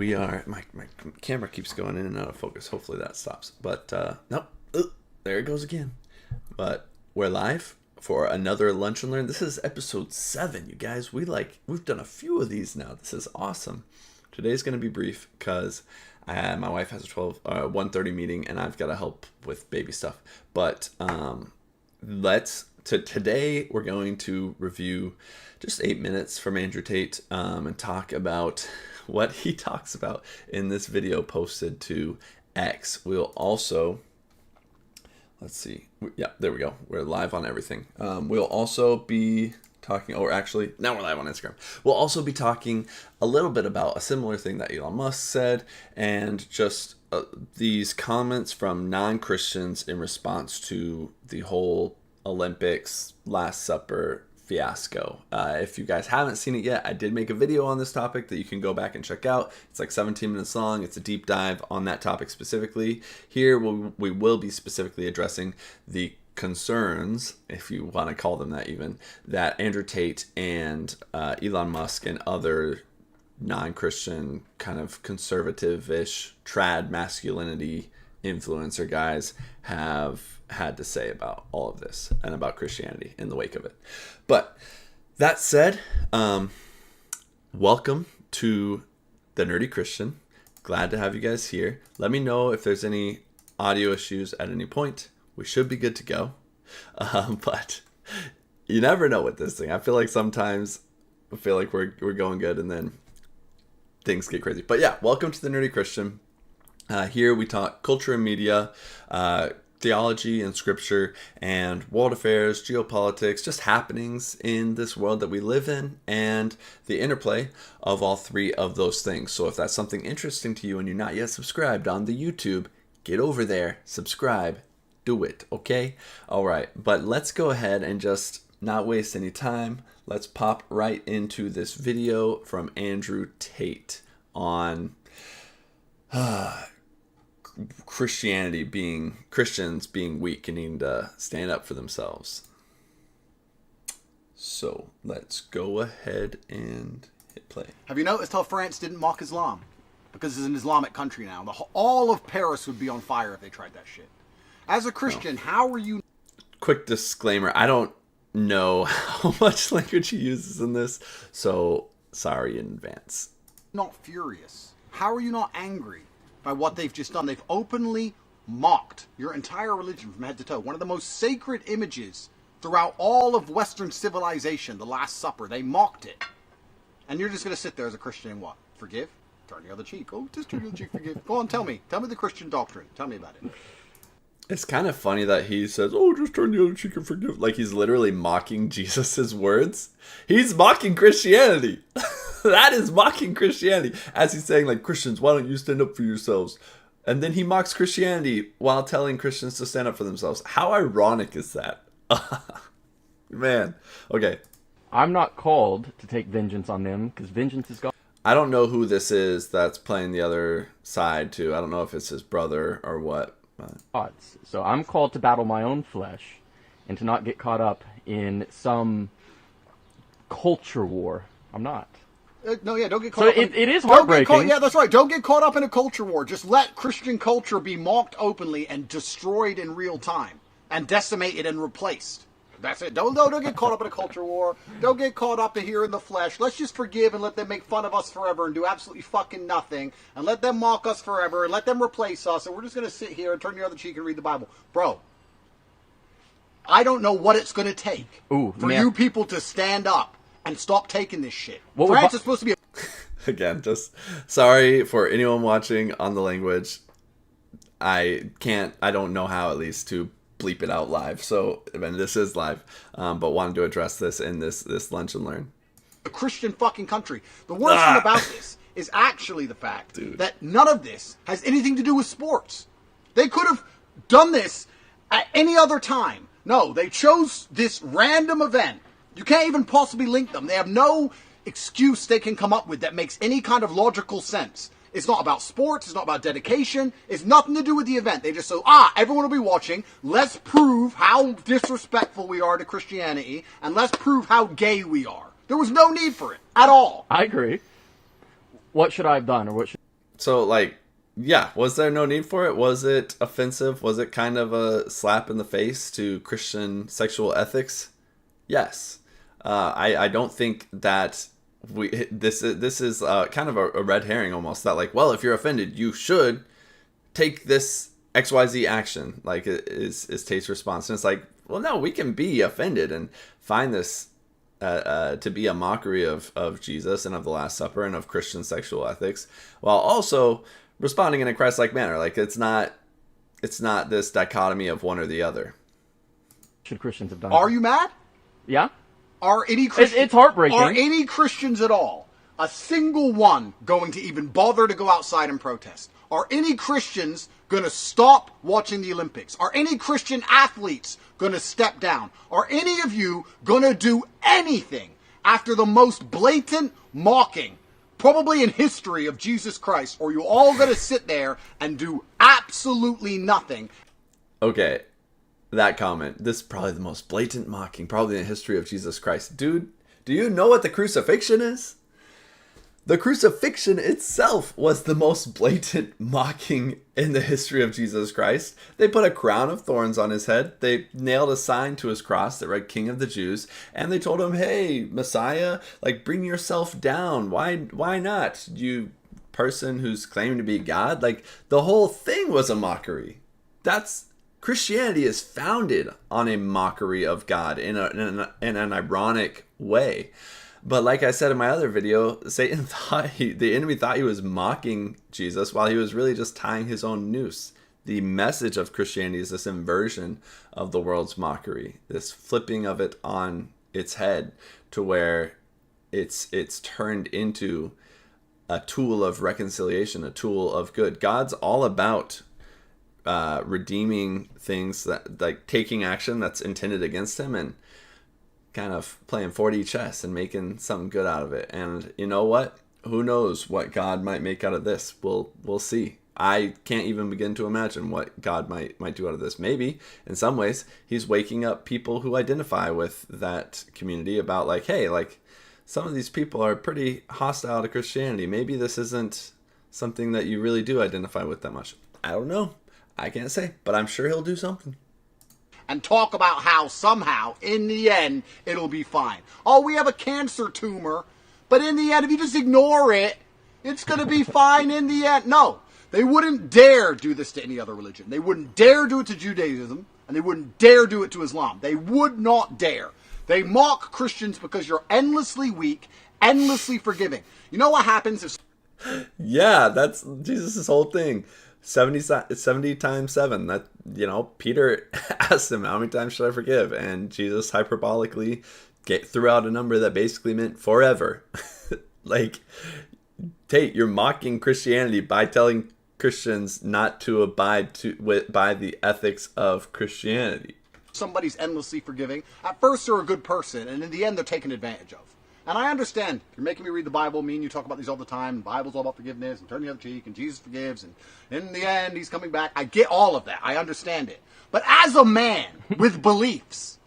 We are, my camera keeps going in and out of focus. Hopefully that stops. But, nope. There it goes again. But we're live for another Lunch and Learn. This is episode 7, you guys. We've done a few of these now. This is awesome. Today's going to be brief because my wife has a 1:30 meeting and I've got to help with baby stuff. But today we're going to review just 8 minutes from Andrew Tate and talk about what he talks about in this video posted to X. We'll also, let's see. Yeah, there we go. We're live on everything. We'll also be talking, or actually, now we're live on Instagram. We'll also be talking a little bit about a similar thing that Elon Musk said, and just these comments from non-Christians in response to the whole Olympics, Last Supper fiasco. If you guys haven't seen it yet, I did make a video on this topic that you can go back and check out. It's like 17 minutes long. It's a deep dive on that topic specifically. Here we will be specifically addressing the concerns, if you want to call them that even, that Andrew Tate and Elon Musk and other non-Christian kind of conservative-ish trad masculinity influencer guys have had to say about all of this and about Christianity in the wake of it. But that said, welcome to the Nerdy Christian. Glad to have you guys here. Let me know if there's any audio issues at any point. We should be good to go. But you never know with this thing. I feel like sometimes we're going good and then things get crazy. But yeah, welcome to the Nerdy Christian. Here we talk culture and media, theology and scripture, and world affairs, geopolitics, just happenings in this world that we live in, and the interplay of all three of those things. So if that's something interesting to you and you're not yet subscribed on the YouTube, get over there, subscribe, do it, okay? All right, but let's go ahead and just not waste any time. Let's pop right into this video from Andrew Tate on Christians being weak and needing to stand up for themselves. So let's go ahead and hit play. Have you noticed how France didn't mock Islam? Because it's an Islamic country now. All of Paris would be on fire if they tried that shit. As a Christian, how are you... Quick disclaimer, I don't know how much language he uses in this, so sorry in advance. Not furious. How are you not angry by what they've just done? They've openly mocked your entire religion from head to toe. One of the most sacred images throughout all of Western civilization, the Last Supper. They mocked it. And you're just going to sit there as a Christian and what? Forgive? Turn the other cheek. Oh, just turn the other cheek, forgive. Go on, tell me. Tell me the Christian doctrine. Tell me about it. It's kind of funny that he says, oh, just turn the other cheek and forgive. Like he's literally mocking Jesus' words. He's mocking Christianity. That is mocking Christianity. As he's saying, like, Christians, why don't you stand up for yourselves? And then he mocks Christianity while telling Christians to stand up for themselves. How ironic is that? Man. Okay. I'm not called to take vengeance on them because vengeance is God. I don't know who this is that's playing the other side, too. I don't know if it's his brother or what. So I'm called to battle my own flesh and to not get caught up in some culture war. I'm not. No, yeah, don't get caught up. So it is heartbreaking. Yeah, that's right. Don't get caught up in a culture war. Just let Christian culture be mocked openly and destroyed in real time and decimated and replaced. That's it. Don't get caught up in a culture war. Don't get caught up in here in the flesh. Let's just forgive and let them make fun of us forever and do absolutely fucking nothing. And let them mock us forever and let them replace us. And we're just going to sit here and turn the other cheek and read the Bible. Bro, I don't know what it's going to take for you people to stand up and stop taking this shit. France is supposed to be Again, just sorry for anyone watching on the language. I don't know how at least to bleep it out live. So, I mean, this is live, but wanted to address this in this Lunch and Learn. A Christian fucking country. The worst thing about this is actually the fact that none of this has anything to do with sports. They could have done this at any other time. No, they chose this random event. You can't even possibly link them. They have no excuse they can come up with that makes any kind of logical sense. It's not about sports. It's not about dedication. It's nothing to do with the event. They just say, everyone will be watching. Let's prove how disrespectful we are to Christianity, and let's prove how gay we are. There was no need for it at all. I agree. What should I have done, or what should... So, like, yeah, was there no need for it? Was it offensive? Was it kind of a slap in the face to Christian sexual ethics? Yes. I don't think that this is kind of a red herring almost, that like, well, if you're offended, you should take this XYZ action, like is Tate's response. And it's like, well, no, we can be offended and find this to be a mockery of Jesus and of the Last Supper and of Christian sexual ethics, while also responding in a Christ-like manner. Like, it's not this dichotomy of one or the other. Should Christians have done? Are you mad? Yeah. Are any Christians? It's heartbreaking. Are any Christians at all, a single one, going to even bother to go outside and protest? Are any Christians going to stop watching the Olympics? Are any Christian athletes going to step down? Are any of you going to do anything after the most blatant mocking, probably in history, of Jesus Christ? Or are you all going to sit there and do absolutely nothing? Okay, that comment. This is probably the most blatant mocking, probably in the history of Jesus Christ. Dude, do you know what the crucifixion is? The crucifixion itself was the most blatant mocking in the history of Jesus Christ. They put a crown of thorns on his head. They nailed a sign to his cross that read King of the Jews. And they told him, hey, Messiah, like, bring yourself down. Why not? You person who's claiming to be God. Like, the whole thing was a mockery. Christianity is founded on a mockery of God in an ironic way. But like I said in my other video, the enemy thought he was mocking Jesus while he was really just tying his own noose. The message of Christianity is this inversion of the world's mockery, this flipping of it on its head to where it's turned into a tool of reconciliation, a tool of good. God's all about redeeming things, that like taking action that's intended against him and kind of playing 4D chess and making something good out of it. And you know what? Who knows what God might make out of this? We'll see. I can't even begin to imagine what God might do out of this. Maybe in some ways he's waking up people who identify with that community about like, hey, like some of these people are pretty hostile to Christianity. Maybe this isn't something that you really do identify with that much. I don't know. I can't say, but I'm sure he'll do something. And talk about how somehow, in the end, it'll be fine. Oh, we have a cancer tumor, but in the end, if you just ignore it, it's going to be fine in the end. No, they wouldn't dare do this to any other religion. They wouldn't dare do it to Judaism, and they wouldn't dare do it to Islam. They would not dare. They mock Christians because you're endlessly weak, endlessly forgiving. You know what happens if... Yeah, that's Jesus' whole thing. 70 times 7. That, you know, Peter asked him, how many times should I forgive? And Jesus hyperbolically threw out a number that basically meant forever. Like, Tate, you're mocking Christianity by telling Christians not to abide by the ethics of Christianity. Somebody's endlessly forgiving. At first they're a good person, and in the end they're taken advantage of. And I understand. You're making me read the Bible. Me and you talk about these all the time. The Bible's all about forgiveness and turning the other cheek, and Jesus forgives, and in the end, he's coming back. I get all of that. I understand it. But as a man with beliefs,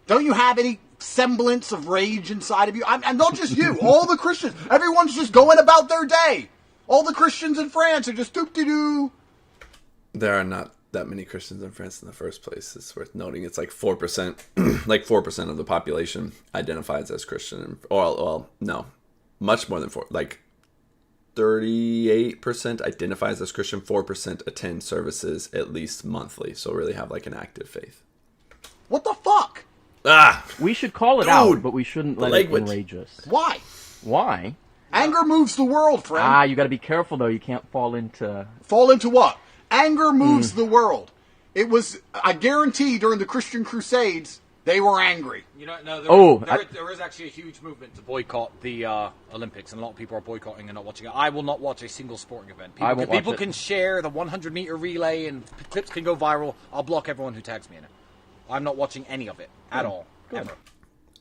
don't you have any semblance of rage inside of you? And not just you. All the Christians. Everyone's just going about their day. All the Christians in France are just doop-de-doo. There are not that many Christians in France in the first place. It's worth noting. It's like 4%, like 4% of the population identifies as Christian. Well, no, much more than 4. Like 38% identifies as Christian. 4% attend services at least monthly. So really have like an active faith. What the fuck? We should call it out, but we shouldn't let it enrage us. Why? Why? Anger moves the world, friend. You got to be careful though. You can't fall into what? Anger moves the world. It was, I guarantee, during the Christian Crusades, they were angry. You know, no, there is actually a huge movement to boycott the Olympics, and a lot of people are boycotting and not watching it. I will not watch a single sporting event. People can share the 100-meter relay, and clips can go viral. I'll block everyone who tags me in it. I'm not watching any of it at all, ever.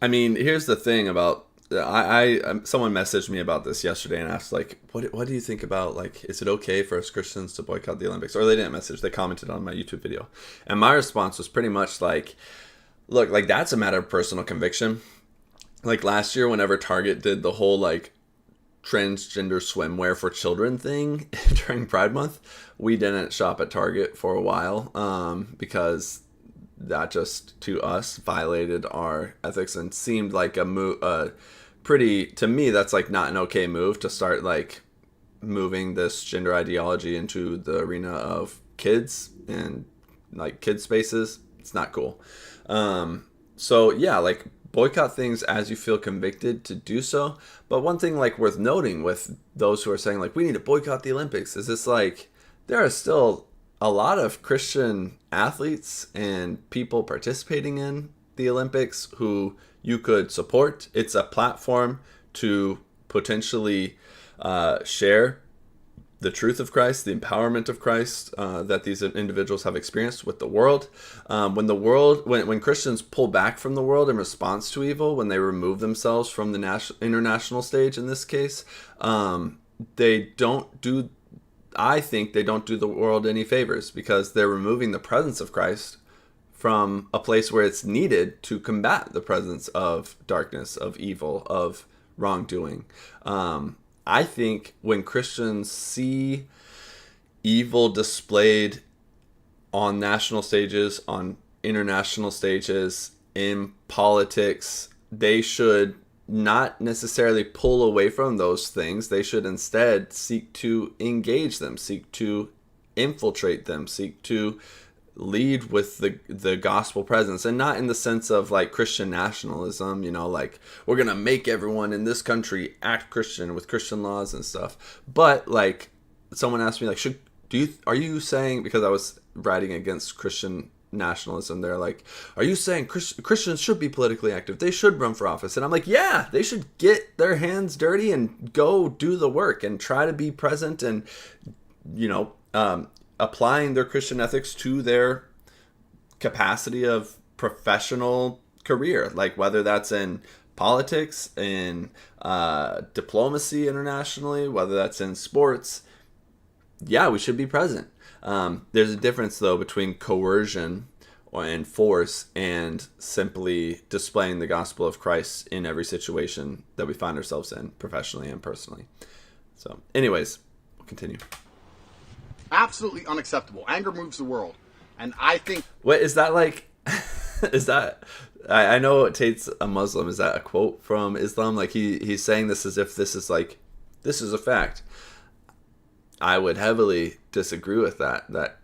I mean, here's the thing about... someone messaged me about this yesterday and asked, like, what do you think about, like, is it okay for us Christians to boycott the Olympics? Or they didn't message, they commented on my YouTube video. And my response was pretty much like, look, like, that's a matter of personal conviction. Like, last year, whenever Target did the whole, like, transgender swimwear for children thing during Pride Month, we didn't shop at Target for a while because that just, to us, violated our ethics and seemed like a pretty, to me, that's like not an okay move to start like moving this gender ideology into the arena of kids and like kid spaces. It's not cool. So yeah, like boycott things as you feel convicted to do so. But one thing like worth noting with those who are saying like we need to boycott the Olympics is this like there are still a lot of Christian athletes and people participating in the Olympics who you could support. It's a platform to potentially share the truth of Christ, the empowerment of Christ that these individuals have experienced with the world. When Christians pull back from the world in response to evil, when they remove themselves from the international stage in this case, I think they don't do the world any favors because they're removing the presence of Christ from a place where it's needed to combat the presence of darkness, of evil, of wrongdoing. I think when Christians see evil displayed on national stages, on international stages, in politics, they should not necessarily pull away from those things. They should instead seek to engage them, seek to infiltrate them, seek to lead with the gospel presence, and not in the sense of like Christian nationalism, like we're gonna make everyone in this country act Christian with Christian laws and stuff. But like someone asked me like, are you saying, because I was writing against Christian nationalism, they're like, are you saying Christians should be politically active, they should run for office? And I'm like, yeah, they should get their hands dirty and go do the work and try to be present and applying their Christian ethics to their capacity of professional career, like whether that's in politics, in diplomacy internationally, whether that's in sports. Yeah, we should be present. There's a difference, though, between coercion and force and simply displaying the gospel of Christ in every situation that we find ourselves in, professionally and personally. So, anyways, we'll continue. Absolutely unacceptable. Anger moves the world. And I think... Wait, is that like... is that... I know Tate's a Muslim. Is that a quote from Islam? Like, he's saying this as if this is like... This is a fact. I would heavily disagree with that. That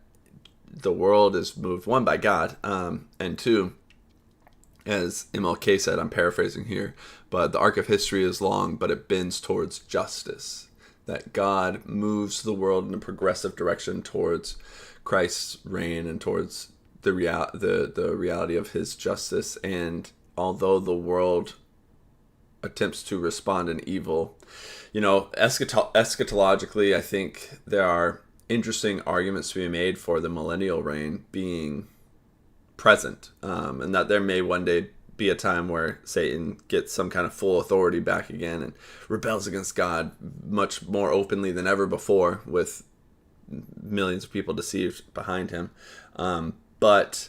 the world is moved, one, by God, and two, as MLK said, I'm paraphrasing here, but the arc of history is long, but it bends towards justice. That God moves the world in a progressive direction towards Christ's reign and towards the reality of his justice. And although the world attempts to respond in evil, eschatologically, I think there are interesting arguments to be made for the millennial reign being present, and that there may one day be a time where Satan gets some kind of full authority back again and rebels against God much more openly than ever before, with millions of people deceived behind him. But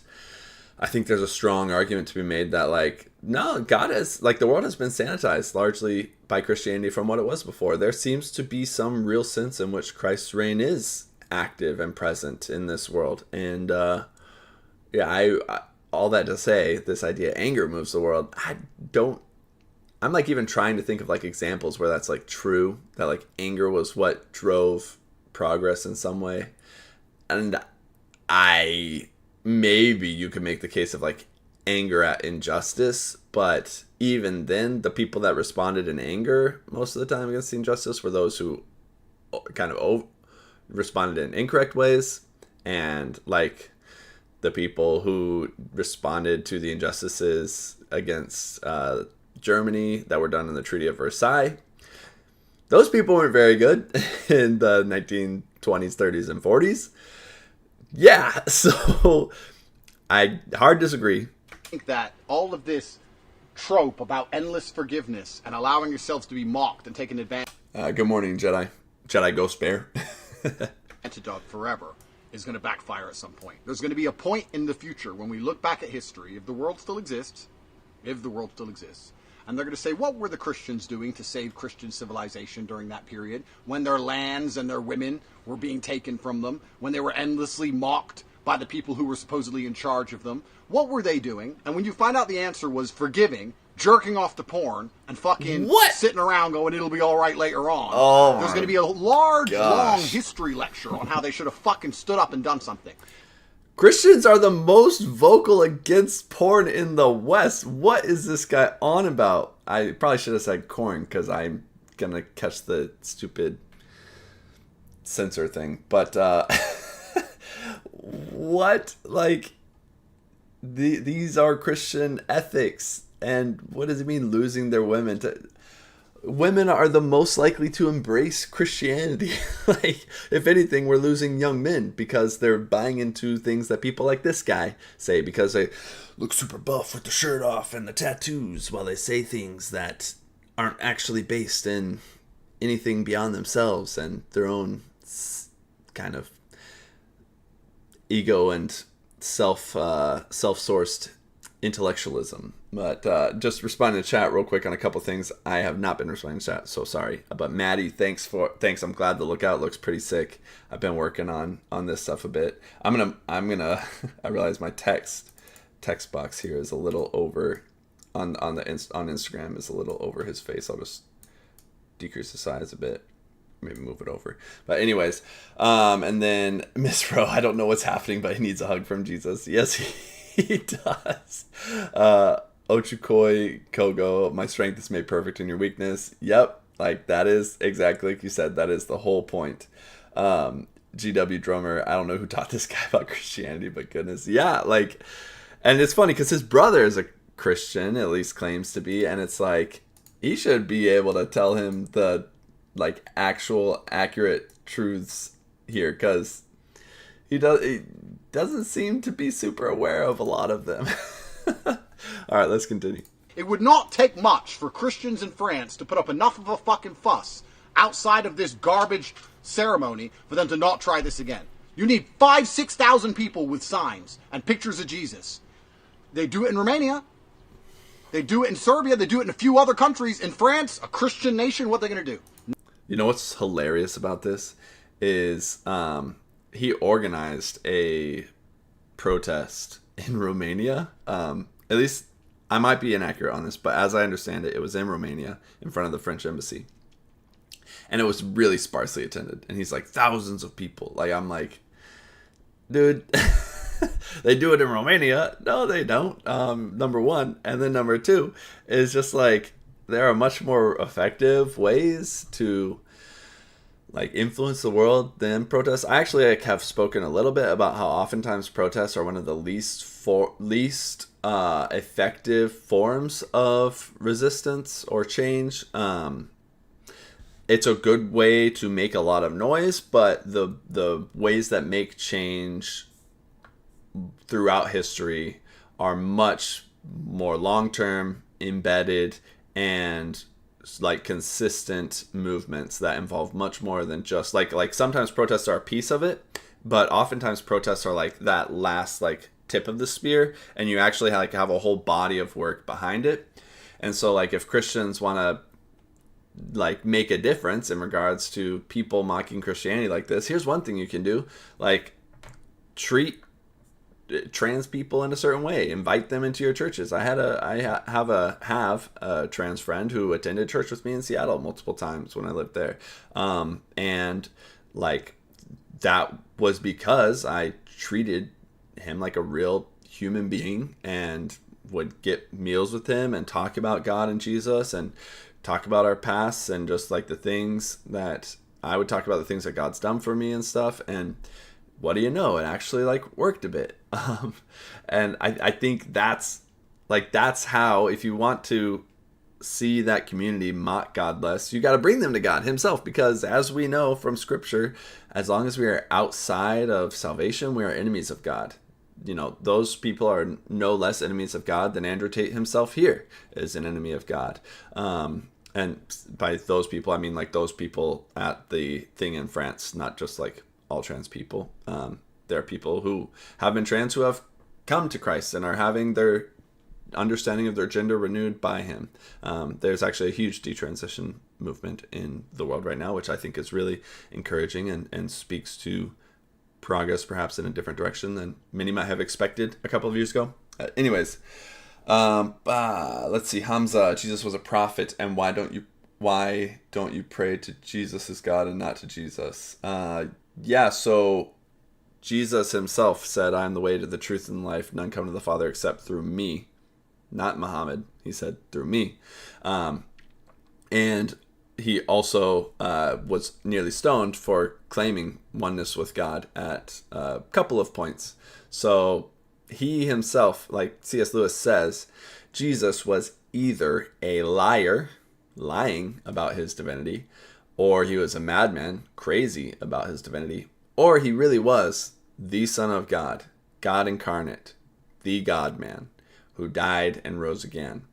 I think there's a strong argument to be made that, like, no, God is, like, the world has been sanitized largely by Christianity from what it was before. There seems to be some real sense in which Christ's reign is active and present in this world. And, I all that to say, this idea anger moves the world, I'm like even trying to think of like examples where that's like true, that like anger was what drove progress in some way. And maybe you could make the case of like anger at injustice, but even then the people that responded in anger most of the time against the injustice were those who kind of responded in incorrect ways, and like the people who responded to the injustices against Germany that were done in the Treaty of Versailles, those people weren't very good in the 1920s, 30s, and 40s. Yeah, so I hard disagree. I think that all of this trope about endless forgiveness and allowing yourselves to be mocked and taken advantage good morning, Jedi Ghost Bear. of forever is going to backfire at some point. There's going to be a point in the future when we look back at history, if the world still exists, and they're going to say, what were the Christians doing to save Christian civilization during that period, when their lands and their women were being taken from them, when they were endlessly mocked by the people who were supposedly in charge of them? What were they doing? And when you find out the answer was forgiving, jerking off to porn, and fucking sitting around going, it'll be all right later on, there's going to be a large, long history lecture on how they should have fucking stood up and done something. Christians are the most vocal against porn in the West. What is this guy on about? I probably should have said corn because I'm going to catch the stupid censor thing. But what? Like, these are Christian ethics. And what does it mean losing their women? Women are the most likely to embrace Christianity. Like, if anything, we're losing young men because they're buying into things that people like this guy say because they look super buff with the shirt off and the tattoos while they say things that aren't actually based in anything beyond themselves and their own kind of ego and self-sourced intellectualism. But just responding to chat real quick on a couple things. I have not been responding to chat, so sorry. But Maddie, thanks. I'm glad the lookout looks pretty sick. I've been working on this stuff a bit. I'm gonna I realize my text box here is a little over on Instagram is a little over his face. I'll just decrease the size a bit. Maybe move it over. But anyways, and then Miss Rowe, I don't know what's happening, but he needs a hug from Jesus. Yes, he does. Ochukoi Kogo, my strength is made perfect in your weakness. Yep, like that is exactly like you said. That is the whole point. GW Drummer, I don't know who taught this guy about Christianity, but goodness, yeah, like, and it's funny because his brother is a Christian, at least claims to be, and it's like he should be able to tell him the like actual accurate truths here because he doesn't seem to be super aware of a lot of them. All right, let's continue. It would not take much for Christians in France to put up enough of a fucking fuss outside of this garbage ceremony for them to not try this again. You need 5,000-6,000 people with signs and pictures of Jesus. They do it in Romania. They do it in Serbia. They do it in a few other countries. In France, a Christian nation, what are they going to do? You know what's hilarious about this is he organized a protest in Romania. At least I might be inaccurate on this, but as I understand it, it was in Romania in front of the French embassy. And it was really sparsely attended. And he's like, thousands of people. Like, I'm like, dude, they do it in Romania. No, they don't. Number one. And then number two is just like, there are much more effective ways to like influence the world than protests. I actually have spoken a little bit about how oftentimes protests are one of the least effective forms of resistance or change. It's a good way to make a lot of noise, but the ways that make change throughout history are much more long-term, embedded, and like consistent movements that involve much more than just like sometimes protests are a piece of it, but oftentimes protests are like that last like tip of the spear, and you actually like have a whole body of work behind it. And so like if Christians want to like make a difference in regards to people mocking Christianity like this, here's one thing you can do: like treat trans people in a certain way, invite them into your churches. I have a trans friend who attended church with me in Seattle multiple times when I lived there, and like that was because I treated him like a real human being and would get meals with him and talk about God and Jesus and talk about our pasts and just like the things that I would talk about, the things that God's done for me and stuff. And what do you know? It actually like worked a bit. And I think that's how, if you want to see that community mock God less, you got to bring them to God himself, because as we know from scripture, as long as we are outside of salvation, we are enemies of God. You know, those people are no less enemies of God than Andrew Tate himself here is an enemy of God. And by those people, I mean like those people at the thing in France, not just like all trans people. There are people who have been trans who have come to Christ and are having their understanding of their gender renewed by him. There's actually a huge detransition movement in the world right now, which I think is really encouraging and speaks to progress perhaps in a different direction than many might have expected a couple of years ago. Anyways, let's see. Hamza, Jesus was a prophet, and why don't you pray to Jesus as God and not to Jesus? So Jesus himself said, I am the way to the truth and life. None come to the Father except through me. Not Muhammad. He said through me. And he also was nearly stoned for claiming oneness with God at a couple of points. So he himself, like C.S. Lewis says, Jesus was either a liar, lying about his divinity, or he was a madman, crazy about his divinity, or he really was the Son of God, God incarnate, the God-man, who died and rose again.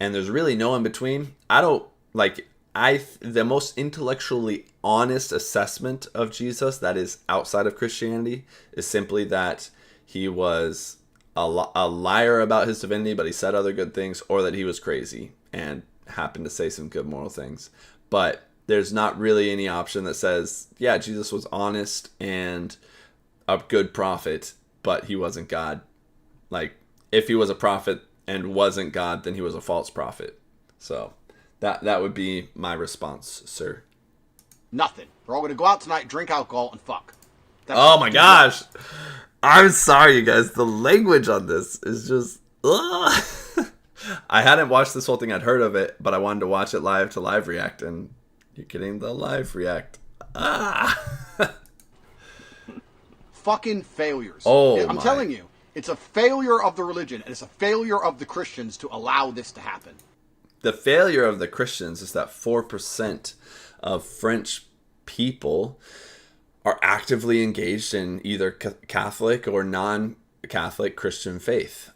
And there's really no in between. The most intellectually honest assessment of Jesus that is outside of Christianity is simply that he was a liar about his divinity, but he said other good things, or that he was crazy and happened to say some good moral things. But there's not really any option that says, yeah, Jesus was honest and a good prophet, but he wasn't God. Like, if he was a prophet and wasn't God, then he was a false prophet. So that would be my response, sir. Nothing. We're all going to go out tonight, drink alcohol, and fuck. Oh my gosh. I'm sorry, you guys. The language on this is just... I hadn't watched this whole thing. I'd heard of it, but I wanted to watch it live to live react, and you're getting the live react. Fucking failures. I'm telling you, it's a failure of the religion, and it's a failure of the Christians to allow this to happen. The failure of the Christians is that 4% of French people are actively engaged in either Catholic or non-Catholic Christian faith.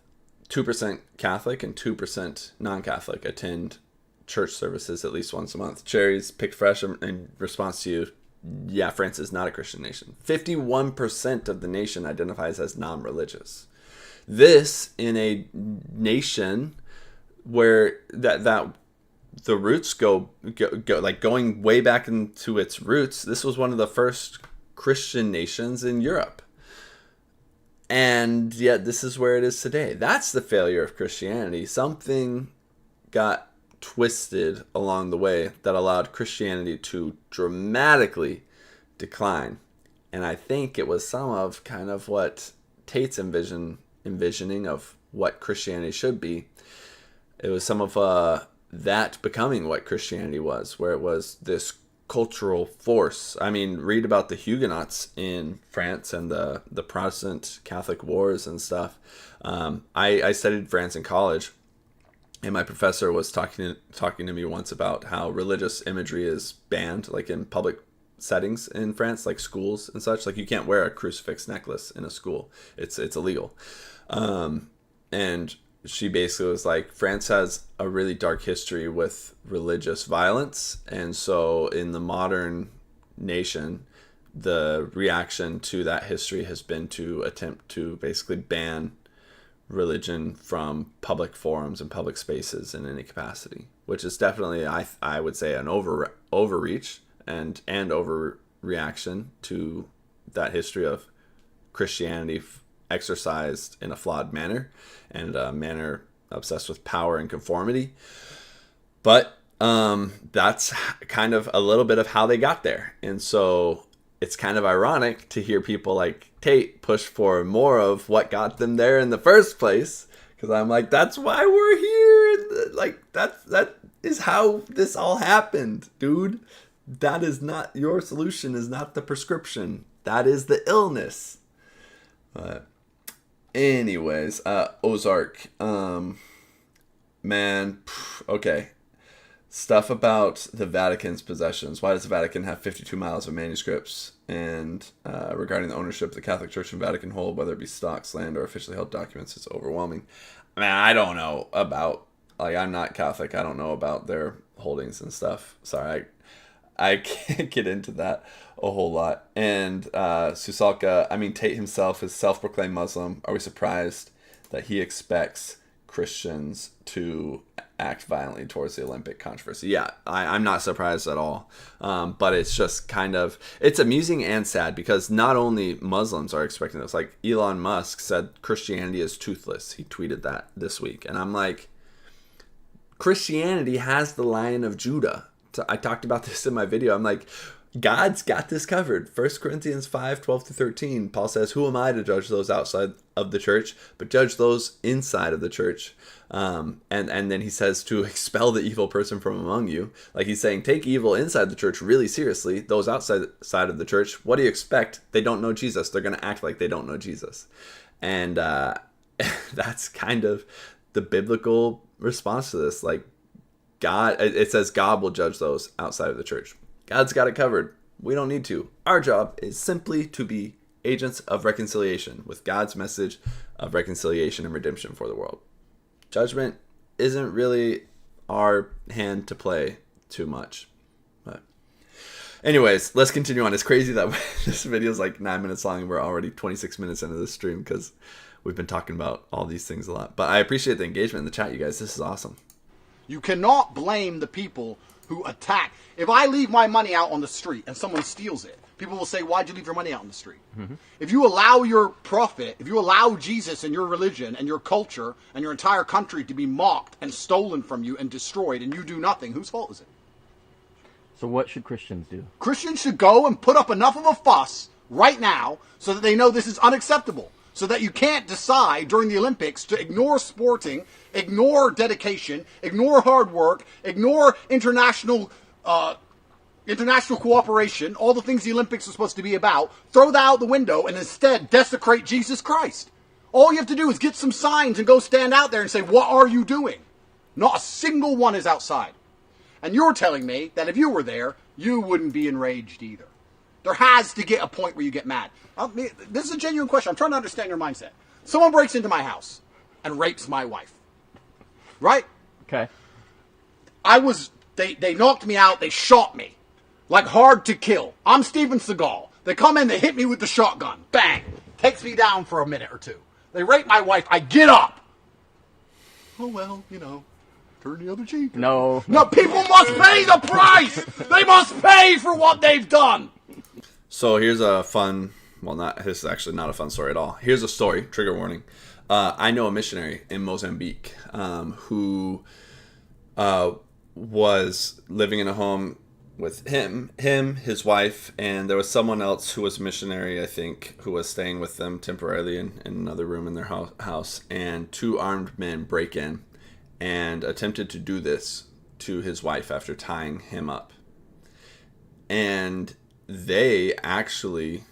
2% Catholic and 2% non-Catholic attend church services at least once a month. Cherries picked fresh in response to you. Yeah, France is not a Christian nation. 51% of the nation identifies as non-religious. This in a nation where that the roots go like going way back into its roots. This was one of the first Christian nations in Europe. And yet this is where it is today. That's the failure of Christianity. Something got twisted along the way that allowed Christianity to dramatically decline. And I think it was some of kind of what Tate's envisioning of what Christianity should be. It was some of that becoming what Christianity was, where it was this cultural force. I mean, read about the Huguenots in France and the Protestant Catholic wars and stuff. I studied France in college, and my professor was talking to me once about how religious imagery is banned, like in public settings in France, like schools and such. Like, you can't wear a crucifix necklace in a school. It's illegal. And she basically was like, France has a really dark history with religious violence, and so in the modern nation, the reaction to that history has been to attempt to basically ban religion from public forums and public spaces in any capacity, which is definitely, I would say, an overreach and overreaction to that history of Christianity exercised in a flawed manner, and a manner obsessed with power and conformity. But that's kind of a little bit of how they got there. And so it's kind of ironic to hear people like Tate push for more of what got them there in the first place. Because I'm like, that's why we're here. Like, that is how this all happened, dude. That is not, your solution is not the prescription. That is the illness. But anyways, Ozark, okay. Stuff about the Vatican's possessions. Why does the Vatican have 52 miles of manuscripts? And regarding the ownership of the Catholic Church and Vatican hold, whether it be stocks, land, or officially held documents, it's overwhelming. I mean, I don't know about, like, I'm not Catholic. I don't know about their holdings and stuff. Sorry, I can't get into that a whole lot. And Susalka, I mean, Tate himself is self-proclaimed Muslim. Are we surprised that he expects Christians to act violently towards the Olympic controversy. Yeah, I'm not surprised at all. But it's just kind of, it's amusing and sad because not only Muslims are expecting this, like Elon Musk said Christianity is toothless. He tweeted that this week. And I'm like, Christianity has the Lion of Judah. I talked about this in my video. I'm like, God's got this covered. 1 Corinthians 5:12-13, Paul says, who am I to judge those outside of the church, but judge those inside of the church? And then he says to expel the evil person from among you. Like he's saying, take evil inside the church really seriously. Those outside of the church, what do you expect? They don't know Jesus. They're going to act like they don't know Jesus. And that's kind of the biblical response to this. Like God, it says God will judge those outside of the church. God's got it covered. We don't need to. Our job is simply to be agents of reconciliation with God's message of reconciliation and redemption for the world. Judgment isn't really our hand to play too much. But anyways, let's continue on. It's crazy that this video is like 9 minutes long and we're already 26 minutes into this stream because we've been talking about all these things a lot. But I appreciate the engagement in the chat, you guys. This is awesome. You cannot blame the people who attack. If I leave my money out on the street and someone steals it, people will say, why'd you leave your money out on the street? Mm-hmm. If you allow your prophet, if you allow Jesus and your religion and your culture and your entire country to be mocked and stolen from you and destroyed and you do nothing, whose fault is it? So what should Christians do? Christians should go and put up enough of a fuss right now so that they know this is unacceptable. So that you can't decide during the Olympics to ignore sporting, ignore dedication, ignore hard work, ignore international cooperation, all the things the Olympics are supposed to be about, throw that out the window and instead desecrate Jesus Christ. All you have to do is get some signs and go stand out there and say, what are you doing? Not a single one is outside. And you're telling me that if you were there, you wouldn't be enraged either. There has to get a point where you get mad. This is a genuine question. I'm trying to understand your mindset. Someone breaks into my house and rapes my wife. Right? Okay. They knocked me out. They shot me. Like Hard to Kill. I'm Steven Seagal. They come in, they hit me with the shotgun. Bang. Takes me down for a minute or two. They rape my wife. I get up. Oh, well, turn the other cheek. No. No, people must pay the price. They must pay for what they've done. So here's a fun, this is actually not a fun story at all. Here's a story, trigger warning. I know a missionary in Mozambique who was living in a home with him, his wife, and there was someone else who was a missionary, I think, who was staying with them temporarily in another room in their house. And two armed men break in and attempted to do this to his wife after tying him up. And they actually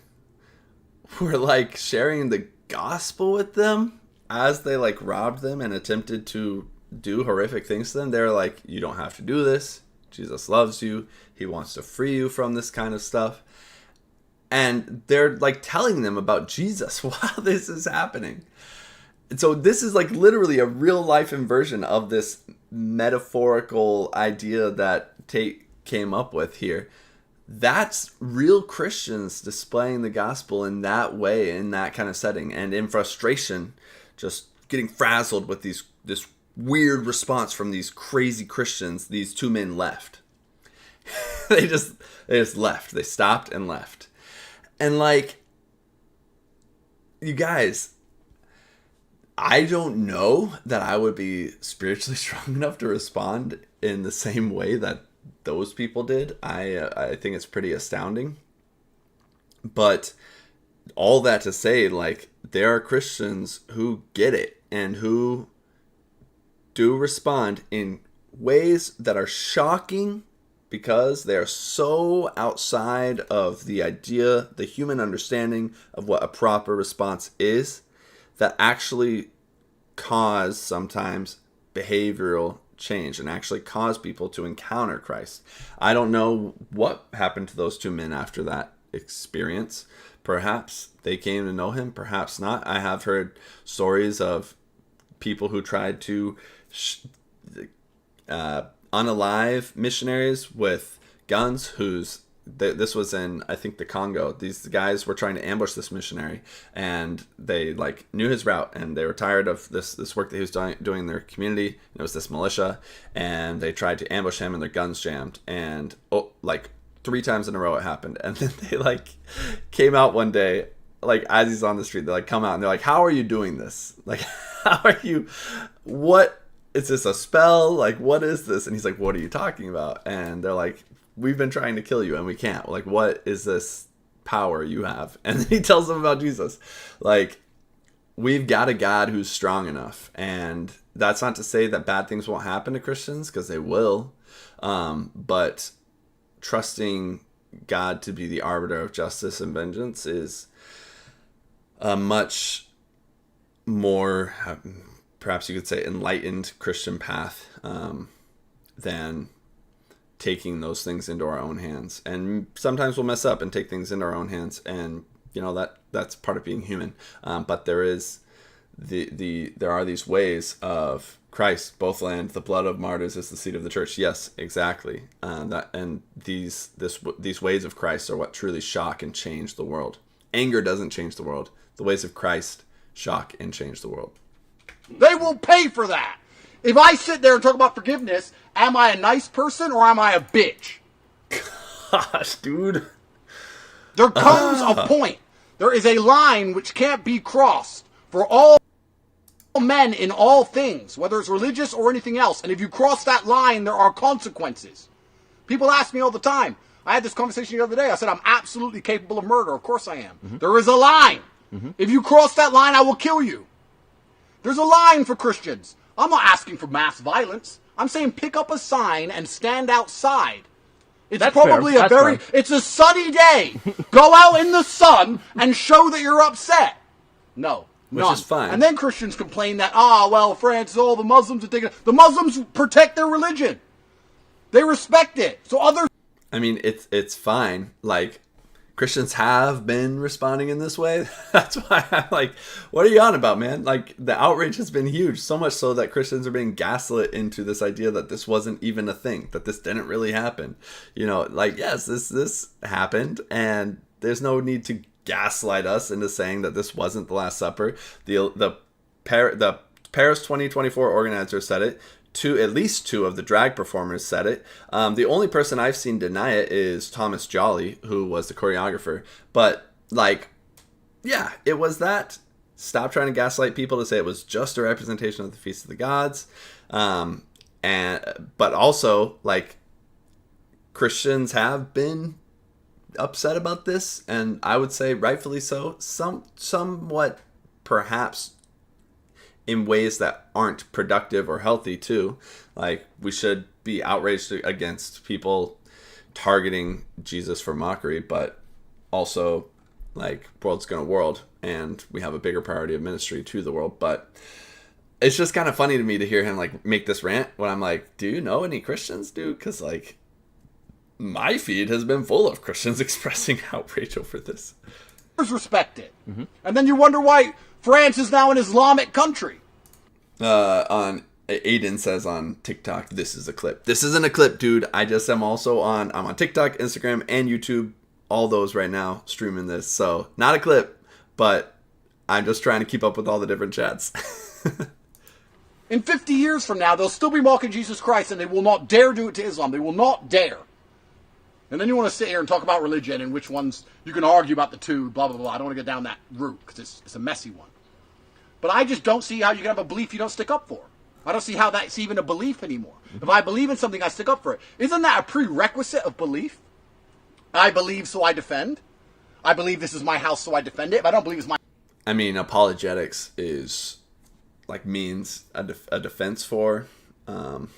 were like sharing the gospel with them as they like robbed them and attempted to do horrific things to them. They're like, you don't have to do this. Jesus loves you. He wants to free you from this kind of stuff. And they're like telling them about Jesus while this is happening. And so this is like literally a real life inversion of this metaphorical idea that Tate came up with here. That's real Christians displaying the gospel in that way, in that kind of setting, and in frustration, just getting frazzled with this weird response from these crazy Christians. These two men left. they just left. They stopped and left. And like, you guys, I don't know that I would be spiritually strong enough to respond in the same way that those people did. I think it's pretty astounding. But all that to say, like, there are Christians who get it and who do respond in ways that are shocking because they are so outside of the idea, the human understanding of what a proper response is, that actually cause sometimes behavioral change and actually cause people to encounter Christ. I don't know what happened to those two men after that experience. Perhaps they came to know him, perhaps not. I have heard stories of people who tried to unalive missionaries with guns whose this was in, I think, the Congo. These guys were trying to ambush this missionary, and they like knew his route, and they were tired of this work that he was doing in their community. It was this militia, and they tried to ambush him, and their guns jammed, and like 3 times in a row it happened. And then they like came out one day, like as he's on the street, they like come out and they're like, "How are you doing this? Like, how are you? What is this, a spell? Like, what is this?" And he's like, "What are you talking about?" And they're like, "We've been trying to kill you and we can't. Like, what is this power you have?" And then he tells them about Jesus. Like, we've got a God who's strong enough. And that's not to say that bad things won't happen to Christians, because they will. But trusting God to be the arbiter of justice and vengeance is a much more, perhaps you could say, enlightened Christian path than taking those things into our own hands. And sometimes we'll mess up and take things into our own hands, and you know that's part of being human. But there is there are these ways of Christ, both land, the blood of martyrs is the seed of the church. Yes, exactly. These ways of Christ are what truly shock and change the world. Anger doesn't change the world. The ways of Christ shock and change the world. They will pay for that. If I sit there and talk about forgiveness, am I a nice person or am I a bitch? Gosh, dude. There comes a point. There is a line which can't be crossed for all men in all things, whether it's religious or anything else. And if you cross that line, there are consequences. People ask me all the time. I had this conversation the other day. I said, I'm absolutely capable of murder. Of course I am. Mm-hmm. There is a line. Mm-hmm. If you cross that line, I will kill you. There's a line for Christians. I'm not asking for mass violence. I'm saying pick up a sign and stand outside. It's That's probably fair. Fair. It's a sunny day. Go out in the sun and show that you're upset. No. Which none. Is fine. And then Christians complain that, France, the Muslims are taking... The Muslims protect their religion. They respect it. So others... I mean, it's fine. Like, Christians have been responding in this way. That's why I'm like, what are you on about, man? Like, the outrage has been huge. So much so that Christians are being gaslit into this idea that this wasn't even a thing, that this didn't really happen. You know, like, yes, this happened, and there's no need to gaslight us into saying that this wasn't the Last Supper. The Paris 2024 organizer said it. At least 2 of the drag performers said it. The only person I've seen deny it is Thomas Jolly, who was the choreographer. But, like, yeah, it was that. Stop trying to gaslight people to say it was just a representation of the Feast of the Gods. But also, like, Christians have been upset about this, and I would say rightfully so. Somewhat, perhaps, in ways that aren't productive or healthy too. Like, we should be outraged against people targeting Jesus for mockery, but also, like, world's gonna world, and we have a bigger priority of ministry to the world. But it's just kind of funny to me to hear him like make this rant when I'm like, do you know any Christians, dude? Because like, my feed has been full of Christians expressing outrage over this. Respect it. Mm-hmm. And then you wonder why France is now an Islamic country. On Aiden says on TikTok, this is a clip. This isn't a clip, dude. I'm on TikTok, Instagram, and YouTube. All those right now, streaming this. So, not a clip, but I'm just trying to keep up with all the different chats. In 50 years from now, they'll still be mocking Jesus Christ, and they will not dare do it to Islam. They will not dare. And then you want to sit here and talk about religion and which ones you can argue about the two, blah, blah, blah. I don't want to get down that route because it's a messy one. But I just don't see how you can have a belief you don't stick up for. I don't see how that's even a belief anymore. If I believe in something, I stick up for it. Isn't that a prerequisite of belief? I believe, so I defend. I believe this is my house, so I defend it. If I don't believe it's my... I mean, apologetics is, like, means a defense for the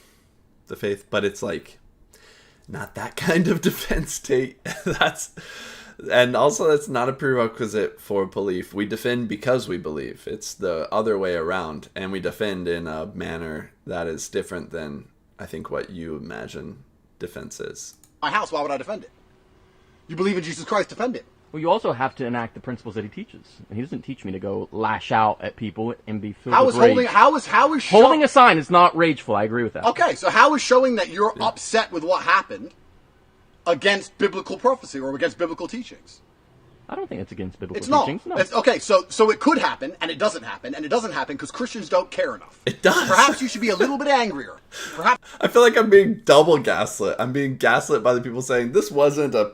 faith. But it's, like, not that kind of defense, Tate. And also, that's not a prerequisite for belief. We defend because we believe. It's the other way around. And we defend in a manner that is different than, I think, what you imagine defense is. My house, why would I defend it? You believe in Jesus Christ, defend it. Well, you also have to enact the principles that he teaches. And he doesn't teach me to go lash out at people and be filled with rage. Holding a sign is not rageful. I agree with that. Okay, so how is showing that you're upset with what happened against biblical prophecy or against biblical teachings. I don't think it's against biblical teachings. No. Okay, so it could happen, and it doesn't happen, and it doesn't happen because Christians don't care enough. It does. Perhaps you should be a little bit angrier. Perhaps I feel like I'm being double gaslit. I'm being gaslit by the people saying this wasn't a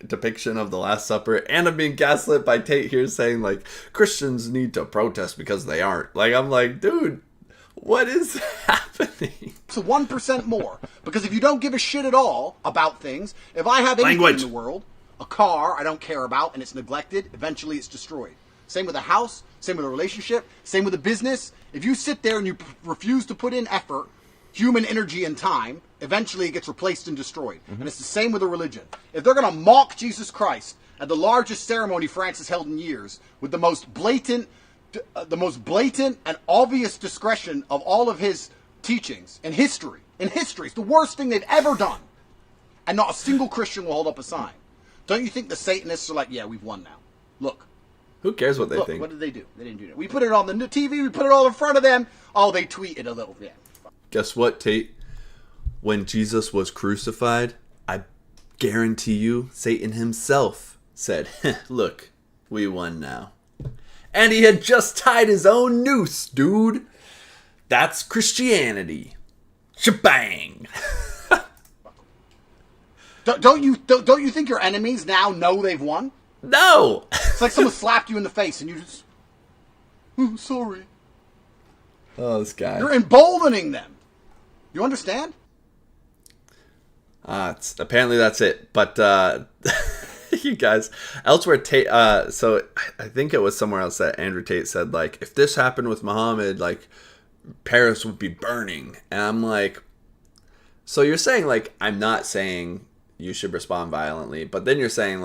depiction of the Last Supper, and I'm being gaslit by Tate here saying Christians need to protest because they aren't. I'm like, dude, what is happening? So 1% more, because if you don't give a shit at all about things, if I have anything in the world, a car I don't care about, and it's neglected, eventually it's destroyed. Same with a house, same with a relationship, same with a business. If you sit there and you refuse to put in effort, human energy and time, eventually it gets replaced and destroyed. Mm-hmm. And it's the same with a religion. If they're going to mock Jesus Christ at the largest ceremony France has held in years, with the most blatant and obvious discretion of all of his teachings in history, it's the worst thing they've ever done. And not a single Christian will hold up a sign. Don't you think the Satanists are like, yeah, we've won now? Look. Who cares what they think? What did they do? They didn't do that. We put it on the TV. We put it all in front of them. Oh, they tweeted a little. Yeah. Guess what, Tate? When Jesus was crucified, I guarantee you, Satan himself said, look, we won now. And he had just tied his own noose, dude. That's Christianity. Shebang. Don't you think your enemies now know they've won? No. It's like someone slapped you in the face and you just, oh, sorry. Oh, this guy. You're emboldening them. You understand? Apparently that's it. But you guys, elsewhere, Tate. So I think it was somewhere else that Andrew Tate said if this happened with Muhammad, Paris would be burning. And I'm like, so you're saying I'm not saying you should respond violently, but then you're saying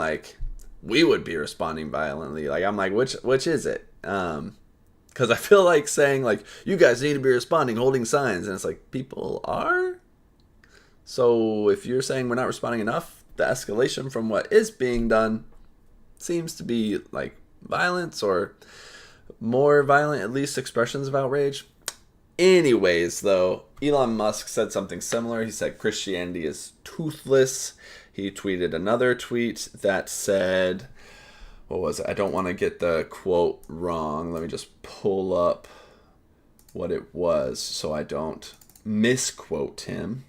we would be responding violently. I'm like, which is it? Because I feel like saying you guys need to be responding, holding signs, and it's people are. So if you're saying we're not responding enough, the escalation from what is being done seems to be violence or more violent, at least expressions of outrage. Anyways, though, Elon Musk said something similar. He said Christianity is toothless. He tweeted another tweet that said, what was it? I don't want to get the quote wrong. Let me just pull up what it was so I don't misquote him.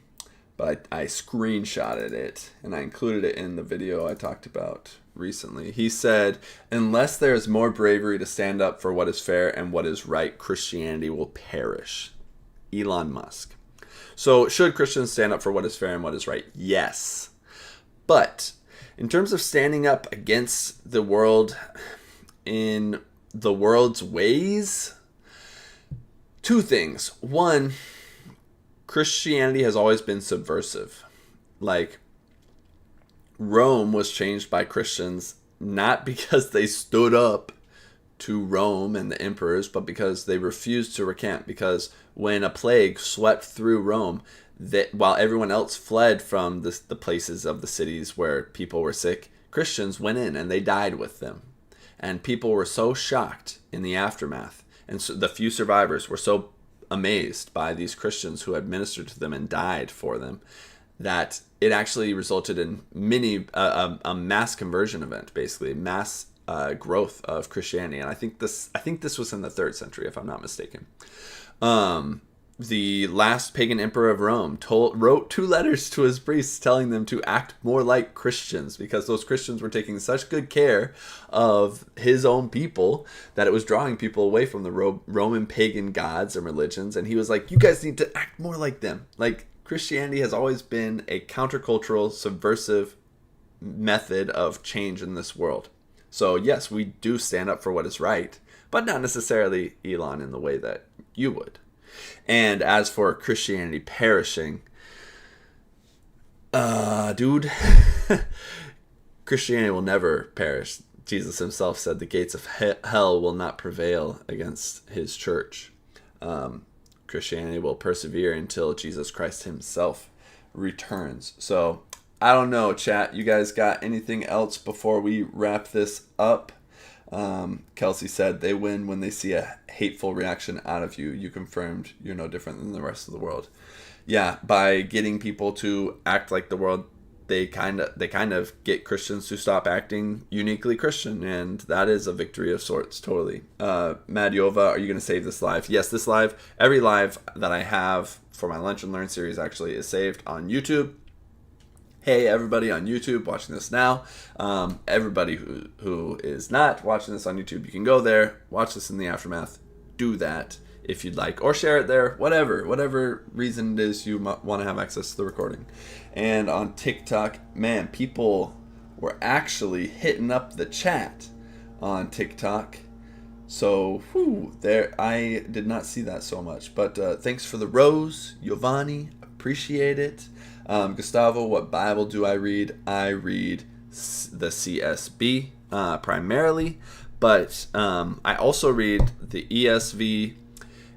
But I screenshotted it and I included it in the video I talked about recently. He said, unless there is more bravery to stand up for what is fair and what is right, Christianity will perish. Elon Musk. So should Christians stand up for what is fair and what is right? Yes. But in terms of standing up against the world in the world's ways, two things. One, Christianity has always been subversive. Rome was changed by Christians not because they stood up to Rome and the emperors, but because they refused to recant. Because when a plague swept through Rome, that while everyone else fled from the places of the cities where people were sick, Christians went in and they died with them. And people were so shocked in the aftermath, and so the few survivors were so amazed by these Christians who had ministered to them and died for them, that it actually resulted in a mass conversion event, basically mass growth of Christianity. And I think this was in the 3rd century, if I'm not mistaken. The last pagan emperor of Rome wrote 2 letters to his priests telling them to act more like Christians, because those Christians were taking such good care of his own people that it was drawing people away from the Roman pagan gods and religions. And he was like, you guys need to act more like them. Christianity has always been a countercultural, subversive method of change in this world. So yes, we do stand up for what is right, but not necessarily, Elon, in the way that you would. And as for Christianity perishing, dude, Christianity will never perish. Jesus himself said the gates of hell will not prevail against his church. Christianity will persevere until Jesus Christ himself returns. So I don't know, chat. You guys got anything else before we wrap this up? Kelsey said they win when they see a hateful reaction out of you. You confirmed you're no different than the rest of the world. Yeah, by getting people to act like the world they kind of get Christians to stop acting uniquely Christian, and that is a victory of sorts, totally. Madiova, are you going to save this live? Yes, this live, every live that I have for my Lunch and Learn series actually is saved on YouTube. Hey, everybody on YouTube watching this now. Everybody who is not watching this on YouTube, you can go there, watch this in the aftermath, do that if you'd like, or share it there, whatever reason it is you want to have access to the recording. And on TikTok, man, people were actually hitting up the chat on TikTok. So, there, I did not see that so much. But thanks for the rose, Giovanni, appreciate it. Gustavo, what Bible do I read? I read the CSB primarily, but I also read the ESV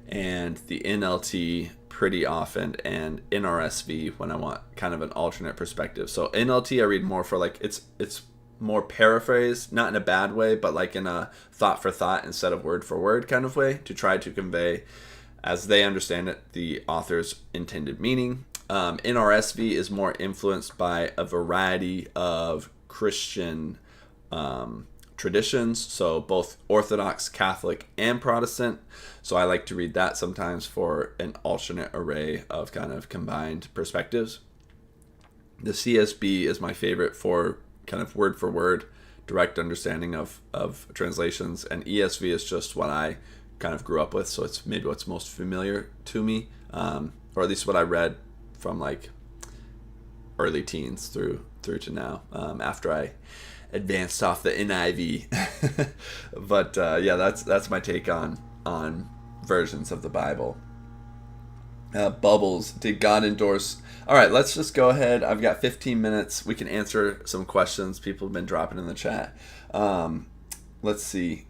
and the NLT pretty often, and NRSV when I want kind of an alternate perspective. So NLT I read more for like it's more paraphrased, not in a bad way, but like in a thought for thought instead of word for word kind of way, to try to convey, as they understand it, the author's intended meaning. NRSV is more influenced by a variety of Christian traditions, so both Orthodox, Catholic, and Protestant. So I like to read that sometimes for an alternate array of kind of combined perspectives. The CSB is my favorite for kind of word for word, direct understanding of translations, and ESV is just what I kind of grew up with, so it's maybe what's most familiar to me, or at least what I read from like early teens through to now, after I advanced off the NIV. But yeah, that's my take on versions of the Bible. Bubbles, did God endorse? All right, let's just go ahead. I've got 15 minutes. We can answer some questions people have been dropping in the chat. Let's see.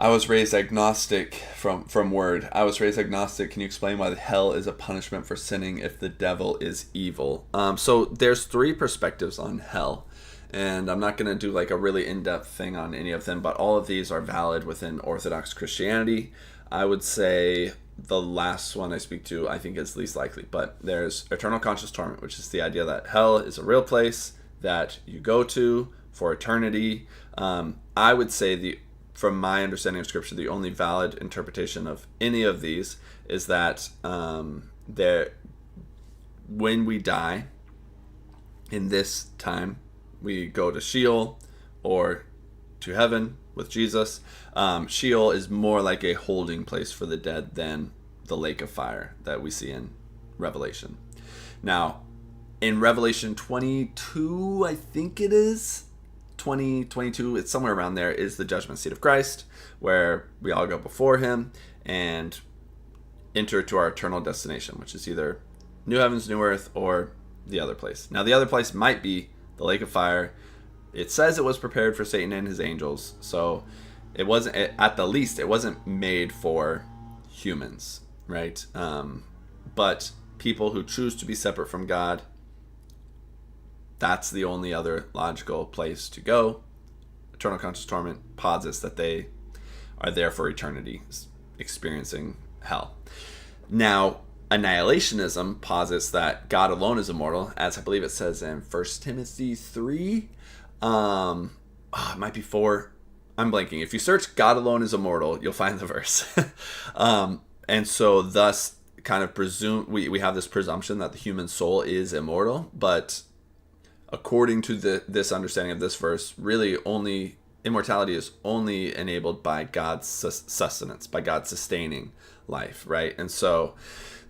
I was raised agnostic from Word. I was raised agnostic. Can you explain why hell is a punishment for sinning if the devil is evil? So there's 3 perspectives on hell. And I'm not going to do like a really in-depth thing on any of them, but all of these are valid within Orthodox Christianity. I would say the last one I speak to, I think, is least likely. But there's eternal conscious torment, which is the idea that hell is a real place that you go to for eternity. I would say from my understanding of Scripture, the only valid interpretation of any of these is that when we die in this time, we go to Sheol or to heaven with Jesus. Sheol is more like a holding place for the dead than the lake of fire that we see in Revelation. Now, in Revelation 22, I think it is, 2022, it's somewhere around there, is the judgment seat of Christ, where we all go before him and enter to our eternal destination, which is either new heavens, new earth, or the other place. Now, the other place might be the lake of fire. It says it was prepared for Satan and his angels, so it wasn't, at the least, it wasn't made for humans, right? But people who choose to be separate from God, that's the only other logical place to go. Eternal conscious torment posits that they are there for eternity, experiencing hell. Now, annihilationism posits that God alone is immortal, as I believe it says in 1 Timothy 3. It might be 4. I'm blanking. If you search God alone is immortal, you'll find the verse. And so thus kind of we have this presumption that the human soul is immortal, but according to this understanding of this verse, really only immortality is only enabled by God's sustenance, by God sustaining life, right? And so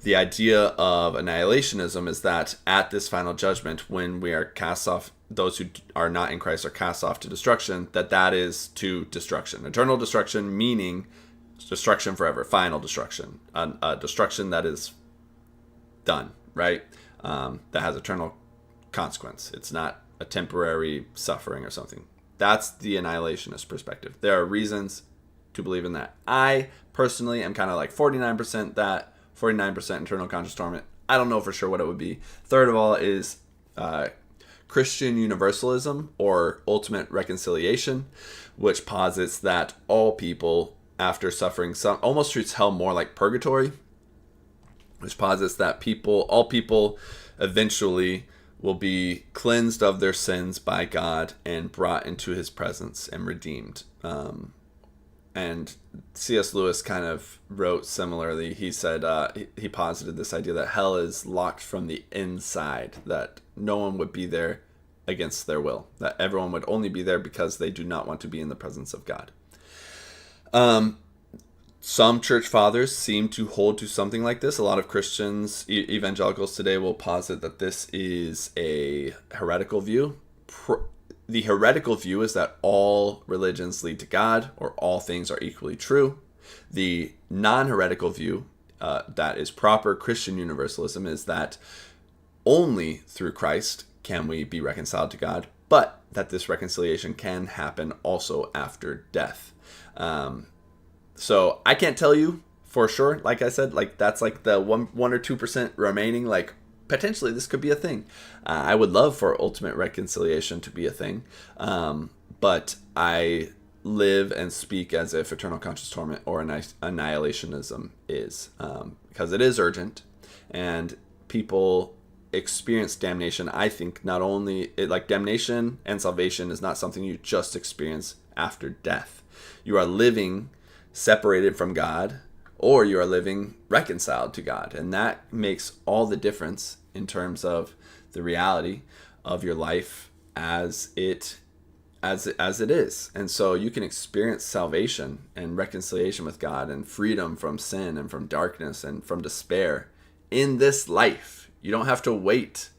the idea of annihilationism is that at this final judgment, when we are cast off, those who are not in Christ are cast off to destruction, that is to destruction. Eternal destruction, meaning destruction forever, final destruction, a destruction that is done, right? That has eternal consequence. It's not a temporary suffering or something. That's the annihilationist perspective. There are reasons to believe in that. I personally am kind of like 49% that, 49% eternal conscious torment. I don't know for sure what it would be. Third of all is Christian universalism or ultimate reconciliation, which posits that all people, after suffering some, almost treats hell more like purgatory, which posits that all people eventually will be cleansed of their sins by God and brought into his presence and redeemed. And C.S. Lewis kind of wrote similarly. He said, he posited this idea that hell is locked from the inside, that no one would be there against their will, that everyone would only be there because they do not want to be in the presence of God. Some church fathers seem to hold to something like this. A lot of Christians, evangelicals today, will posit that this is a heretical view. The heretical view is that all religions lead to God, or all things are equally true. The non-heretical view, that is proper Christian universalism, is that only through Christ can we be reconciled to God, but that this reconciliation can happen also after death. So I can't tell you for sure. Like I said, like that's like the 1 or 2% remaining. Like potentially this could be a thing. I would love for ultimate reconciliation to be a thing, but I live and speak as if eternal conscious torment or annihilationism is, because it is urgent, and people experience damnation. I think not only like damnation and salvation is not something you just experience after death. You are living separated from God, or you are living reconciled to God, and that makes all the difference in terms of the reality of your life as it is. And so you can experience salvation and reconciliation with God and freedom from sin and from darkness and from despair in this life. You don't have to wait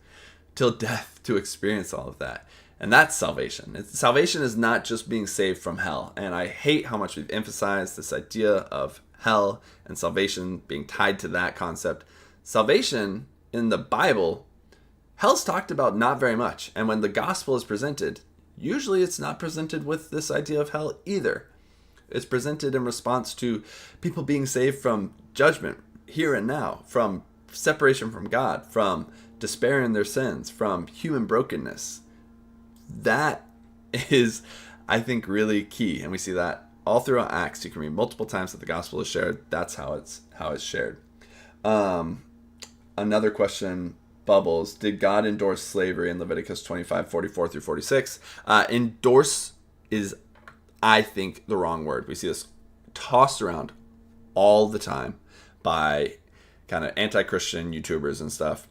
till death to experience all of that. And that's salvation. Salvation is not just being saved from hell. And I hate how much we've emphasized this idea of hell and salvation being tied to that concept. Salvation in the Bible, hell's talked about not very much. And when the gospel is presented, usually it's not presented with this idea of hell either. It's presented in response to people being saved from judgment here and now, from separation from God, from despair in their sins, from human brokenness. That is, I think, really key. And we see that all throughout Acts. You can read multiple times that the gospel is shared. That's how it's shared. Another question bubbles. Did God endorse slavery in Leviticus 25:44 through 46? Endorse is, I think, the wrong word. We see this tossed around all the time by kind of anti-Christian YouTubers and stuff.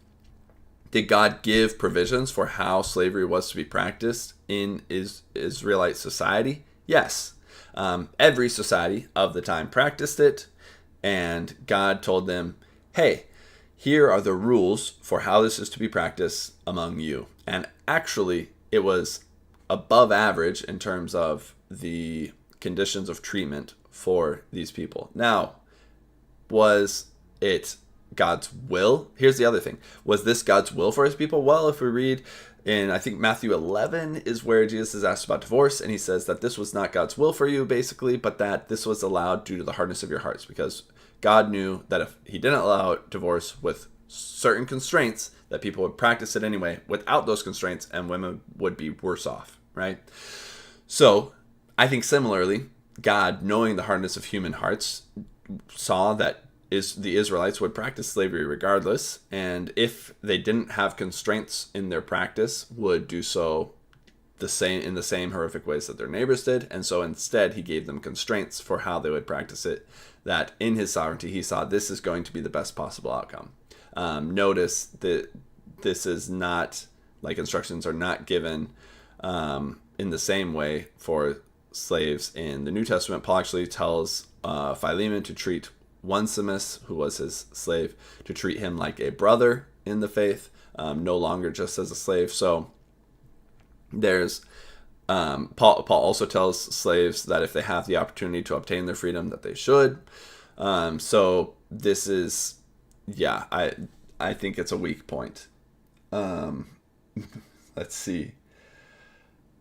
Did God give provisions for how slavery was to be practiced in Israelite society? Yes. Every society of the time practiced it, and God told them, hey, here are the rules for how this is to be practiced among you. And actually, it was above average in terms of the conditions of treatment for these people. Now, was it God's will? Here's the other thing. Was this God's will for his people? Well, if we read in, I think Matthew 11 is where Jesus is asked about divorce, and he says that this was not God's will for you, basically, but that this was allowed due to the hardness of your hearts, because God knew that if he didn't allow divorce with certain constraints, that people would practice it anyway without those constraints, and women would be worse off, right? So I think similarly, God, knowing the hardness of human hearts, saw that the Israelites would practice slavery regardless, and if they didn't have constraints in their practice, would do so in the same horrific ways that their neighbors did. And so instead he gave them constraints for how they would practice it, that in his sovereignty he saw this is going to be the best possible outcome. Notice that this is not, like, instructions are not given in the same way for slaves in the New Testament. Paul actually tells Philemon to treat Onesimus, who was his slave, to treat him like a brother in the faith, no longer just as a slave. So there's Paul also tells slaves that if they have the opportunity to obtain their freedom, that they should. So this is, yeah, I think it's a weak point. Let's see.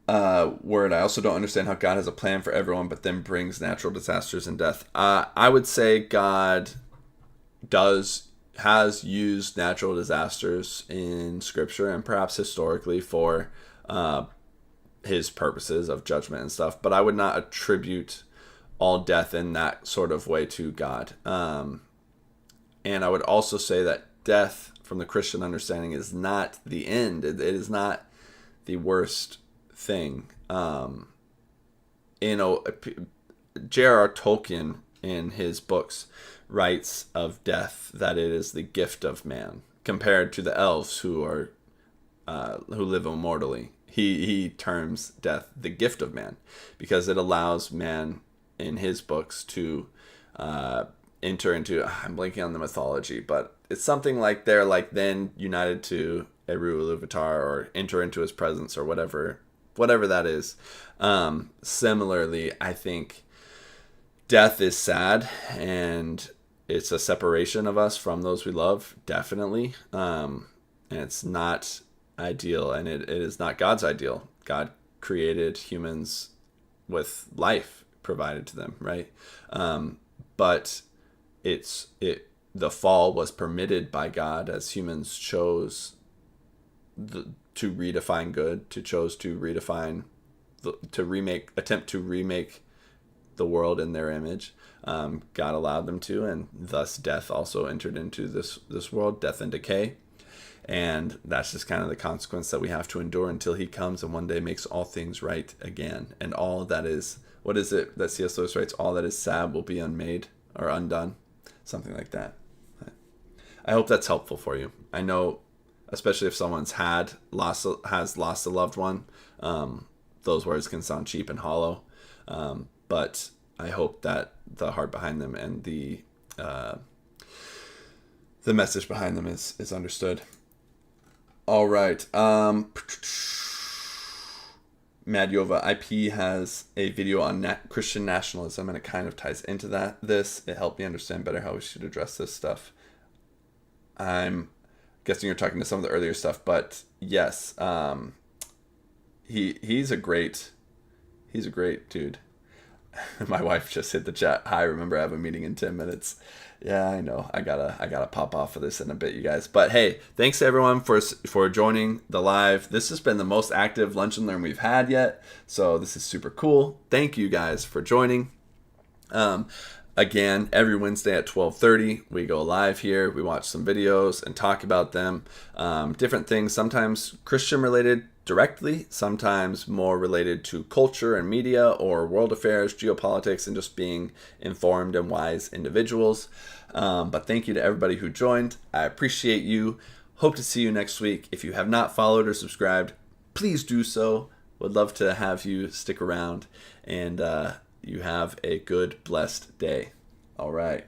Word. I also don't understand how God has a plan for everyone, but then brings natural disasters and death. I would say God has used natural disasters in Scripture and perhaps historically for his purposes of judgment and stuff, but I would not attribute all death in that sort of way to God. And I would also say that death from the Christian understanding is not the end. It is not the worst thing. J.R.R. Tolkien in his books writes of death that it is the gift of man compared to the elves who live immortally. He terms death the gift of man because it allows man in his books to enter into, I'm blanking on the mythology, but it's something like they're like then united to Eru Iluvatar or enter into his presence or whatever that is. Similarly, I think death is sad and it's a separation of us from those we love, definitely. And it's not ideal, and it is not God's ideal. God created humans with life provided to them, right? But the fall was permitted by God as humans chose to redefine good, attempt to remake the world in their image. God allowed them to, and thus death also entered into this world, death and decay. And that's just kind of the consequence that we have to endure until he comes and one day makes all things right again. And all that is, what is it that C.S. Lewis writes? All that is sad will be unmade or undone. Something like that. I hope that's helpful for you. I know, especially if someone's has lost a loved one, those words can sound cheap and hollow. But I hope that the heart behind them and the message behind them is understood. All right. Madyova IP has a video on Christian nationalism, and it kind of ties into this. It helped me understand better how we should address this stuff. I'm guessing you're talking to some of the earlier stuff, but yes, he's a great dude. My wife just hit the chat. Hi, remember I have a meeting in 10 minutes. Yeah, I know. I gotta pop off of this in a bit, you guys. But hey, thanks to everyone for joining the live. This has been the most active Lunch and Learn we've had yet, so this is super cool. Thank you guys for joining. Again, every Wednesday at 12:30, we go live here. We watch some videos and talk about them. Different things, sometimes Christian related directly, sometimes more related to culture and media or world affairs, geopolitics, and just being informed and wise individuals. But thank you to everybody who joined. I appreciate you. Hope to see you next week. If you have not followed or subscribed, please do so. Would love to have you stick around, and you have a good, blessed day. All right.